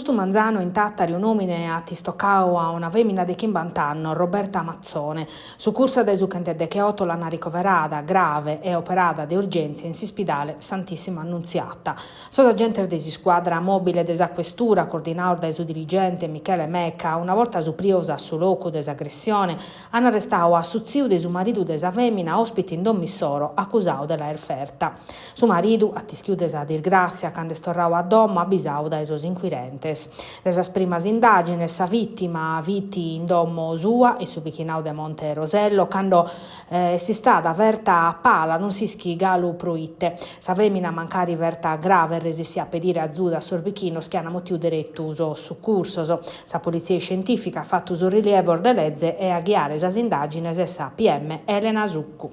Questo manzano in Tattari un uomine a Tistoccao a una femmina di 50 anni, Roberta Mazzone, su corsa de succhente de che otto l'hanno ricoverata grave e operata di urgenza in ospedale Santissima Annunziata. Sono agenti di squadra mobile desa questura, coordinato dai suo dirigente Michele Mecca, una volta suppriosa su loco desaggressione, hanno arrestato a suo di suo marito desa femmina ospite in Dommissoro, accusato della erferta. Suo marito, a tischiu desa dir grazia, quando storrao a dom, abisau dai suoi inquirenti. Desa primas indagini, sa vittima viti in domo sua e su Bichinau de Monte Rosello, quando si stata verta a pala, non si schigalu pruitte. Sa femmina mancari verta grave, resisi a pedire a Zuda Sorbichino, schiana motiu direttuso su cursoso. Sa polizia scientifica ha fatto su rilievo de legge e a ghiare sa indagini e sa PM Elena Zuccu.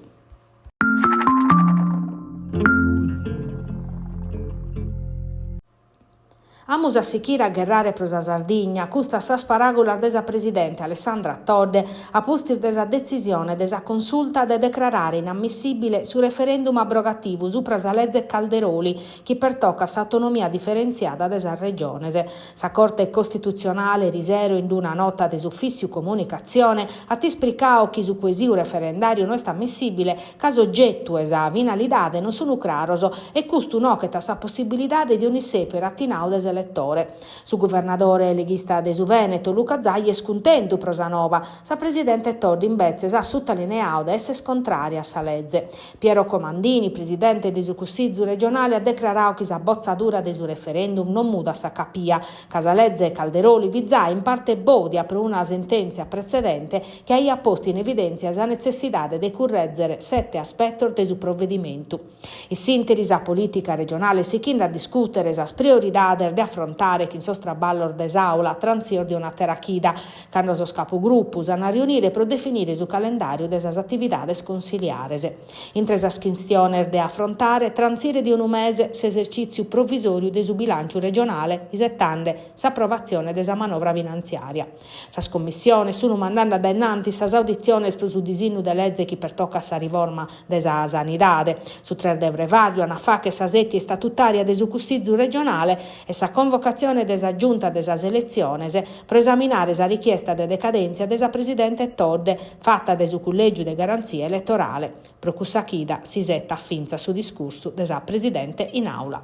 Amus a sichire a gherrare prosa Sardigna, custa sa sparagola desa presidente Alessandra Todde a postir desa decisione desa consulta de declarare inammissibile su referendum abrogativo su prasa legge Calderoli, chi pertocca sa autonomia differenziata desa regionese. Sa Corte Costituzionale risero in una nota desuffissiu comunicazione a tispricao chi su quesiu referendario non è ammissibile, caso oggetto esa vinalidade non sono claroso e custu no che ta sa possibilità di unisse per attinau desa elettore. Su governatore leghista de su Veneto Luca Zai è scontento prosanova, sa presidente Toddi invece sa sottolineato da essere contraria a sa legge. Piero Comandini, presidente di su Consiglio regionale, ha declarato che sa bozzatura de su referendum non muda sa capia, casa legge Calderoli Vizai in parte bodia per una sentenza precedente che ha posto in evidenza la necessità di correggere 7 aspetti de su provvedimento. I sinteri sa politica regionale si chinda a discutere sa priorità de affrontare chi in sostraballo desaula transior di una terachida, quando so capogruppo a riunire per definire su calendario delle attività sconsigliarese. Intresa schinstioner de affrontare transire di un mese s'esercizio provvisorio de su bilancio regionale, isettande s'approvazione desa manovra finanziaria. Sa scommissione sono mandando da innanti sa audizione su disegno de legge chi pertocca sa riforma desa sanidade, su 3 de brevario, una fa che sa setti statutaria de su Consiglio regionale e sa convocazione desa giunta desa seleziones per esaminare sa richiesta de decadenza desa presidente Todde fatta de su collegio de garanzia elettorale. Procussachida si setta finza su discorso desa presidente in aula.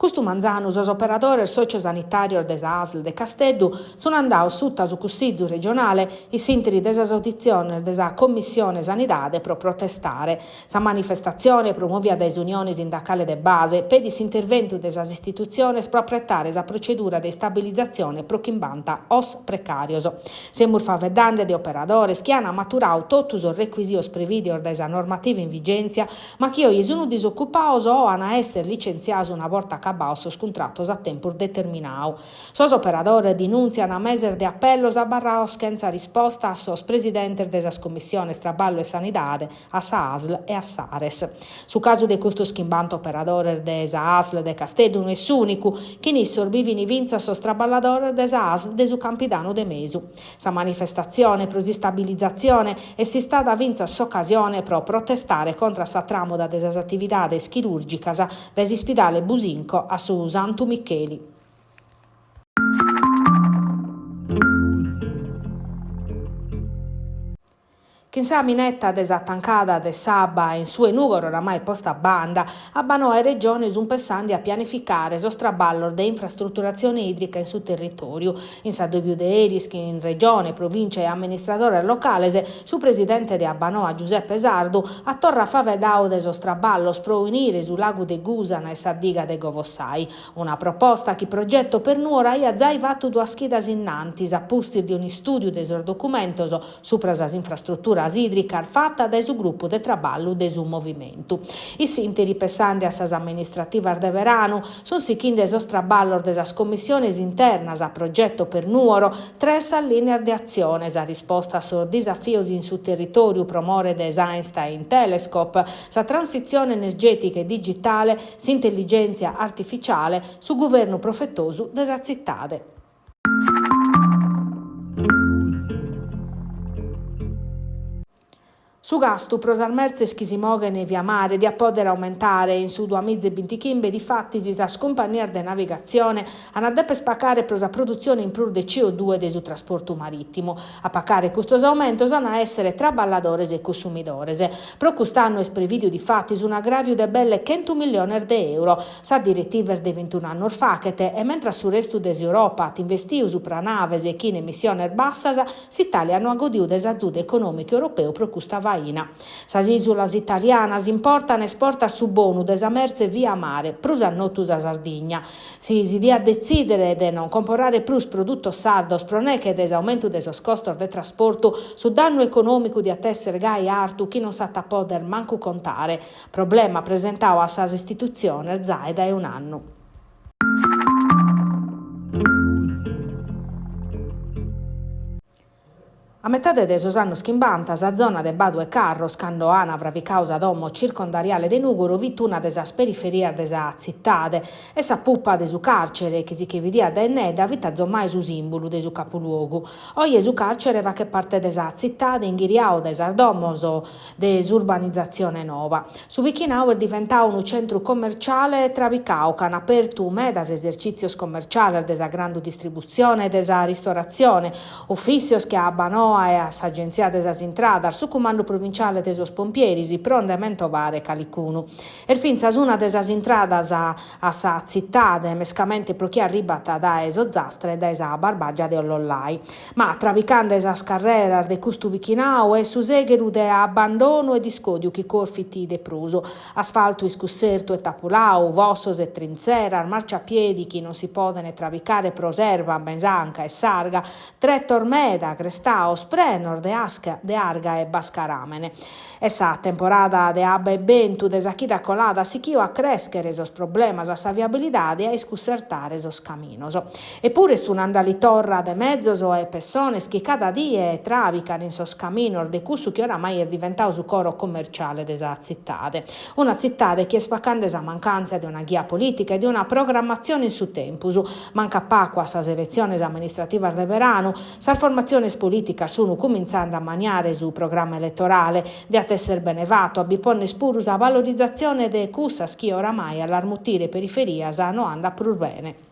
Questo manzano, os operatori sociosanitari desa ASL de Casteddu sono andati sotto su Consiglio regionale i sinteri desa audizione desa Commissione Sanidade pro protestare. Sa manifestazione promuovia dai unioni sindacali de base per disintervento desa istituzioni pro apprettare sa procedura di stabilizzazione pro chimbanta os precarioso. Semur favedande de operadores che hanno maturato totus os requisios previdior desa normativa in vigenza, ma che oggi sono disoccupati o hanno essere licenziati una volta basso scontratos a tempo determinato. Sos operadores denunziano a meser de appello a barrao senza risposta a sos presidente della Commissione Traballo e Sanidade, a sa ASL e a Sares. Su caso de questo schimbanto operadore desa ASL de Casteddu non è unico, che ni sorbivini vinza sos traballador desa ASL de su Campidano de Mesu. Sa manifestazione pro stabilizzazione e si stata vinza s'occasione pro protestare contro sa tramoda desa attivitades chirurgicas desi spidale Businco a su Santu Micheli. Chi sa minetta desattancata de Sabba in sue nugoro oramai posta a banda, abbanò a regione su un pessandi a pianificare sostraballo de infrastrutturazione idrica in suo territorio. In sa doppio de Eris che in regione, provincia e amministratore locale, su presidente de Abbanoa Giuseppe Sardu, a torra favedao de sostraballo pro unire su lago de Gusana e sa diga de Govossai. Una proposta che progetto per nuora ia già fatto due schidas innantis, a posti di un studio de sor documentoso su prasas infrastruttura idrica fatta da su gruppo de traballo de su movimento. I sinteri pessanti a sas amministrativa de verano sono sichinde sos traballo de sas commissiones internas a progetto per nuoro, 3 linee de azione a risposta a sos desafios in su territorio promore de Einstein Telescope, sa transizione energetica e digitale, s'intelligenza artificiale, su governo profettoso de sa zittade. Su gasto prosar merzes chi si mogene via mare di poter aumentare in su 2025 di fatti si sa scompagnia de navigazione hanno deppe spaccare prosa produzione in plur de CO2 de su trasporto marittimo. A paccare questo aumento sono a essere tra balladores e consumidores. Pro quest'anno è previdio di fatti su un aggravio de belle 100 milioni di euro. Sa direttiva de 21 anni orfachete e mentre sul resto dell'Europa ti investiu su pranaves e chi in emissione bassas, s'Italia hanno agodiu desazude economico europeo pro questa vaina. Sas isolas italianas importano e esporta su bonu desa merce via mare, prus annotus a Sardigna. Si dia a decidere de non comporare plus produtto sardos pro ne che desaumento desos costos de trasporto su danno economico di attessere gai artu chi non sa poter manco contare. Problema presentau a sas istituzione zaida e un anno. A metà de esos annos chimbantas, a zona de Badu e Carros, cando Anavra vi causa domo circondariale de Nuguru, vituna de sas periferia de sa zittade, e sa puppa de su carcere, che si chividia da Enneda, vita zommai su simbolo de su capoluogu. Oie su carcere va che parte de sa zittade, inghiriao de sardomoso de urbanizzazione nova. Su Vichinau è diventato un centro commerciale trabicau, che hanno aperto medas esercizios commerciali de sa grande distribuzione e de sa ristorazione, ufficios che abbanò e a s'agenzia de sas intradas, su comando provinciale de sos pompieris, prontamente ovare calicunu. Finza una de sas intradas a sa zittade, mescamente pro chi arribata da esozastre e da esa barbaggia de Ollollai. Ma trabicando esas carreras de custu Vichinau e su segheru de abbandono e discodiu chi corfiti de pruso, asfalto iscusserto e tapulau, vossos e trinzeras, marciapiedi chi non si podene trabicare proserva, bensanca e sarga, tre tormeda, crestaos, Prenor, de Arga e Bascaramene. Essa temporada de abba e bentu de sachida colada sichio a crescere esos problemas a sa viabilidade e a iscussertare esos caminos. Eppure stunandali torra de mezzos e persones che cada die travican in sos caminos de cussu che oramai è diventato su coro commerciale de sa zittade. Una zittade che è spaccando esa mancanza di una guia politica e di una programmazione in su tempus. Manca pacqua sa elezioni amministrative de verano, sa formazione politica sono cominciando a maniare sul programma elettorale di attesser benevato a biponne spurus a valorizzazione de cussas chi oramai all'armutire periferia sanno anda pur bene.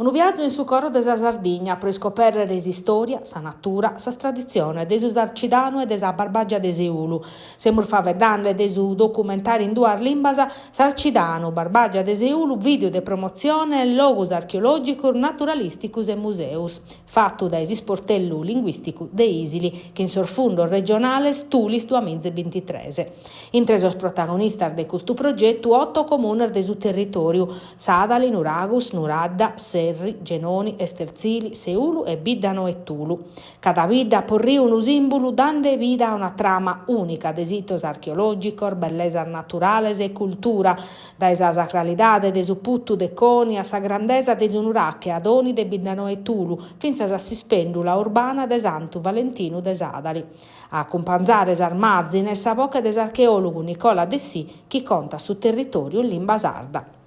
Un viaggio in su coro de sa Sardigna per scoprire storia, sa natura, sa tradizione de su Sarcidano e de sa barbaggia de Seulu. Semur favedande de su documentari in duar limbasa Sarcidano, barbaggia de Seulu, video de promozione, logos archeologicus, naturalisticus e museus, fatto dai sportello linguistico de Isili, che in sorfundo regionale Stulis 2023. Intresos protagonistas de questo progetto 8 comuni de su territorio, Sadali, Nuragus, Nuradda, Genoni, Esterzili, Seulu e Biddano e Tulu. Cada bidda porri un simbolo dando vita a una trama unica de sitos archeologicos, bellezas naturales e cultura, da esa sacralidade de su puttu de coni a sa grandeza de Zunuracche, Adoni de Biddano e Tulu, finza sa spendula urbana de Santu Valentino de Sadali. A companzare sarmazzi nessa bocca des archeologo Nicola De Sì, chi conta su territorio in limba sarda.